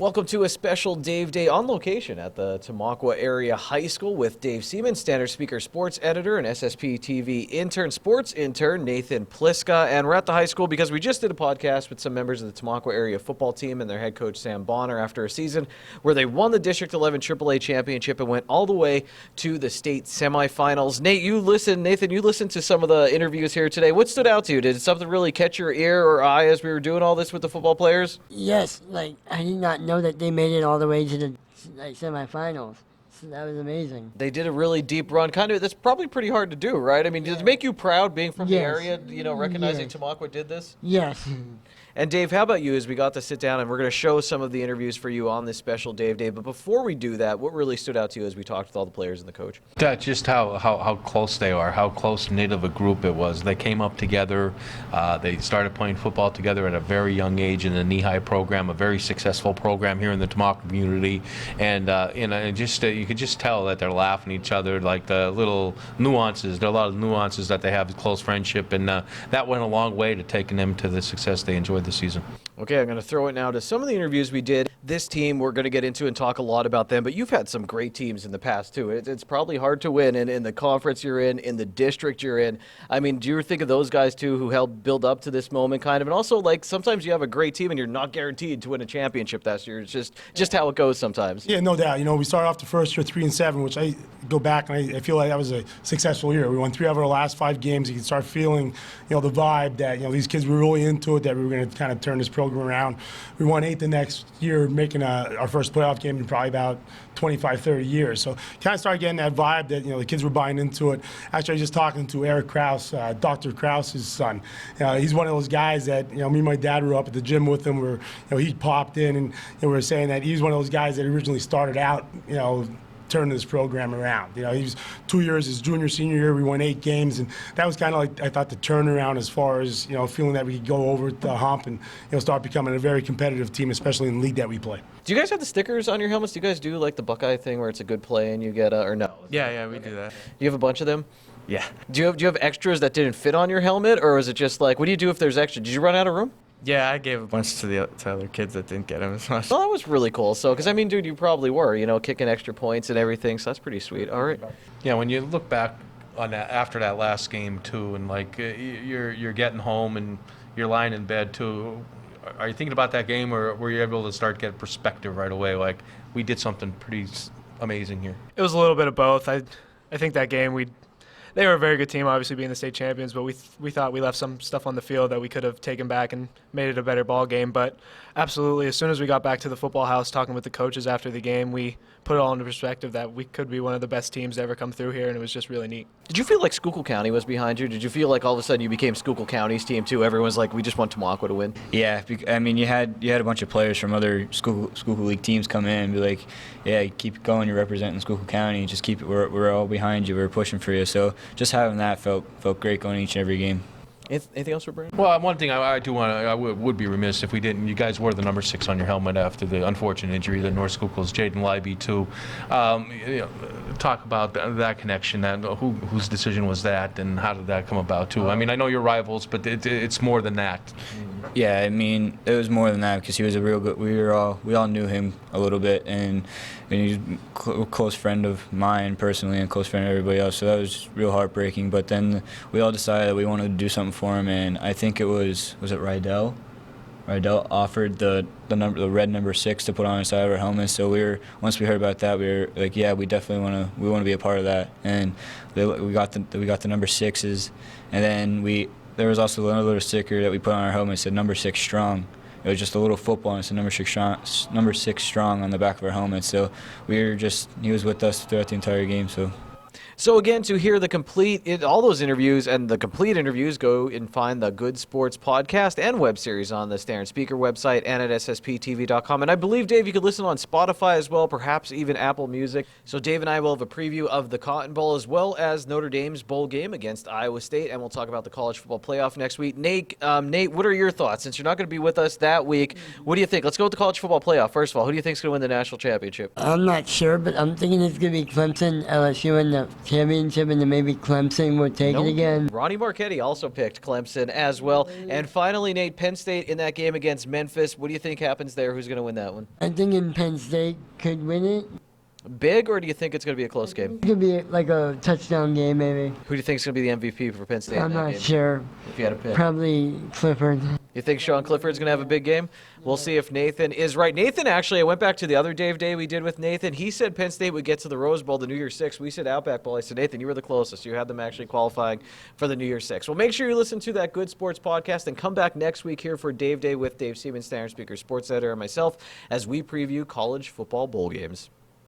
Welcome to a special Dave Day on location at the Tamaqua Area High School with Dave Seaman, Standard Speaker Sports Editor, and SSP TV intern, sports intern Nathan Pliska. And we're at the high school because we just did a podcast with some members of the Tamaqua Area football team and their head coach Sam Bonner after a season where they won the District 11 AAA championship and went all the way to the state semifinals. Nathan, you listened to some of the interviews here today. What stood out to you? Did something really catch your ear or eye as we were doing all this with the football players? Yes, I did not know that they made it all the way to the semifinals. So that was amazing. They did a really deep run. That's probably pretty hard to do, right? I mean, did it make you proud being from the area, recognizing Tamaqua did this? Yes. And Dave, how about you as we got to sit down and we're going to show some of the interviews for you on this special Dave Day. But before we do that, what really stood out to you as we talked with all the players and the coach? Just how close they are, how close-knit of a group it was. They came up together. They started playing football together at a very young age in the knee-high program, a very successful program here in the Tamaqua community. And you could just tell that they're laughing at each other, like the little nuances. There are a lot of nuances that they have, close friendship, and that went a long way to taking them to the success they enjoyed this season. Okay, I'm going to throw it now to some of the interviews we did. This team, we're going to get into and talk a lot about them, but you've had some great teams in the past, too. It's probably hard to win in the conference you're in the district you're in. I mean, do you think of those guys, too, who helped build up to this moment, kind of? And also, sometimes you have a great team and you're not guaranteed to win a championship that year. It's just how it goes sometimes. Yeah, no doubt. We started off the first year 3-7, which I go back and I feel like that was a successful year. We won 3 out of our last 5 games. You can start feeling, the vibe that, these kids were really into it, that we were going to kind of turn this program around. We won 8 the next year, making our first playoff game in probably about 25, 30 years. So kind of started getting that vibe that, the kids were buying into it. Actually, I was just talking to Eric Krause, Dr. Krause's son. He's one of those guys that, me and my dad were up at the gym with him where, he popped in and we were saying that he's one of those guys that originally started out, turning this program around. He was 2 years, his junior, senior year, we won 8 games, and that was kind of like, I thought, the turnaround as far as, feeling that we could go over the hump and, start becoming a very competitive team, especially in the league that we play. Do you guys have the stickers on your helmets? Do you guys do the Buckeye thing where it's a good play and you get or no? Yeah, we do that. You have a bunch of them? Yeah. Do you have extras that didn't fit on your helmet, or is it just what do you do if there's extra? Did you run out of room? Yeah, I gave a bunch to other kids that didn't get them as much. Well, that was really cool. So, because dude, you probably were, kicking extra points and everything. So that's pretty sweet. All right. Yeah, when you look back on that after that last game too, and you're getting home and you're lying in bed too, are you thinking about that game, or were you able to start get perspective right away? Like, we did something pretty amazing here. It was a little bit of both. I think that game they were a very good team, obviously being the state champions, but we thought we left some stuff on the field that we could have taken back and made it a better ball game. But absolutely, as soon as we got back to the football house talking with the coaches after the game, we put it all into perspective that we could be one of the best teams to ever come through here, and it was just really neat. Did you feel like Schuylkill County was behind you? Did you feel like all of a sudden you became Schuylkill County's team too? Everyone's like, we just want Tamaqua to win. Yeah, you had a bunch of players from other Schuylkill League teams come in and be like, yeah, keep going, you're representing Schuylkill County, just keep it, we're all behind you, we're pushing for you. So just having that felt great going each and every game. Anything else for Brandon? Well, one thing I would be remiss if we didn't. You guys wore the number 6 on your helmet after the unfortunate injury that North Schuylkill's Jaden Leiby too. Talk about that connection. Whose decision was that, and how did that come about too? I know you're rivals, but it's more than that. Yeah, it was more than that because he was a real good. We all knew him a little bit, and he's a close friend of mine personally, and close friend of everybody else. So that was just real heartbreaking. But then we all decided that we wanted to do something for him, and I think it was it Rydell? Rydell offered the red number 6 to put on the side of our helmets. So once we heard about that, we were like, yeah, we definitely want to be a part of that. And we got the number 6s, and then there was also another little sticker that we put on our helmet that said number 6 strong. It was just a little football and it said number 6 strong on the back of our helmet. So he was with us throughout the entire game. So again, to hear all those interviews and the complete interviews, go and find the Good Sports podcast and web series on the Standard Speaker website and at ssptv.com. And I believe, Dave, you could listen on Spotify as well, perhaps even Apple Music. So Dave and I will have a preview of the Cotton Bowl as well as Notre Dame's bowl game against Iowa State, and we'll talk about the college football playoff next week. Nate, what are your thoughts? Since you're not going to be with us that week, what do you think? Let's go with the college football playoff. First of all, who do you think is going to win the national championship? I'm not sure, but I'm thinking it's going to be Clemson, LSU in the championship, and then maybe Clemson would take it again. Ronnie Marchetti also picked Clemson as well. And finally, Nate, Penn State in that game against Memphis. What do you think happens there? Who's going to win that one? I think Penn State could win it. Big, or do you think it's going to be a close game? It could be like a touchdown game, maybe. Who do you think is going to be the MVP for Penn State I'm in that not game? sure. If you had to pick. Probably Clifford. You think Sean Clifford's going to have a big game? We'll see if Nathan is right. Nathan, actually, I went back to the other Dave Day we did with Nathan. He said Penn State would get to the Rose Bowl, the New Year's Six. We said Outback Bowl. I said, Nathan, you were the closest. You had them actually qualifying for the New Year's Six. Well, make sure you listen to that Good Sports podcast and come back next week here for Dave Day with Dave Seaman, Standard Speaker Sports Editor, and myself as we preview college football bowl games.